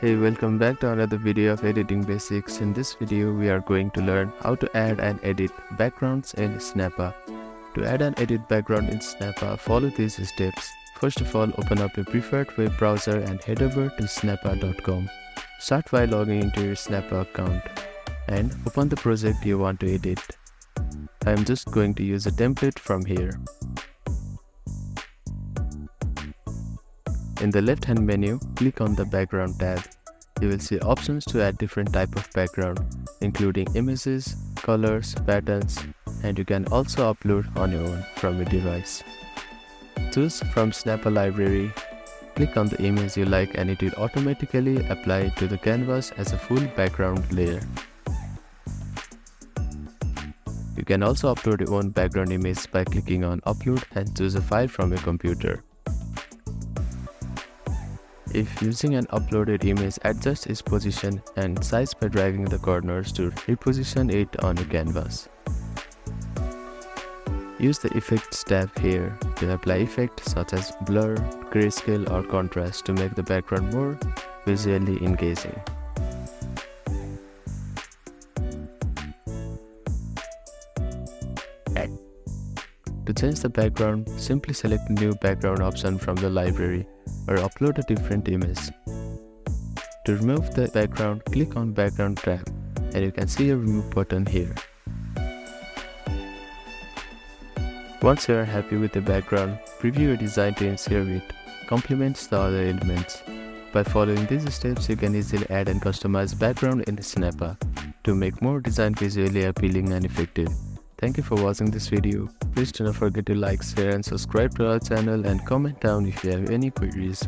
Hey, welcome back to another video of editing basics. In this video, we are going to learn how to add and edit backgrounds in Snappa. To add and edit background in Snappa, follow these steps. First of all, open up your preferred web browser and head over to snappa.com. Start by logging into your Snappa account and open the project you want to edit. I am just going to use a template from here. In the left-hand menu, click on the Background tab. You will see options to add different type of background, including images, colors, patterns, and you can also upload on your own from your device. Choose from Snappa library, click on the image you like and it will automatically apply it to the canvas as a full background layer. You can also upload your own background image by clicking on Upload and choose a file from your computer. If using an uploaded image, adjust its position and size by dragging the corners to reposition it on your canvas. Use the Effects tab here to apply effects such as blur, grayscale or contrast to make the background more visually engaging. To change the background, simply select New Background option from the library or upload a different image. To remove the background, click on Background tab and you can see a Remove button here. Once you are happy with the background, preview your design to ensure it complements the other elements. By following these steps, you can easily add and customize background in Snappa to make more design visually appealing and effective. Thank you for watching this video. Please do not forget to like, share and subscribe to our channel and comment down if you have any queries.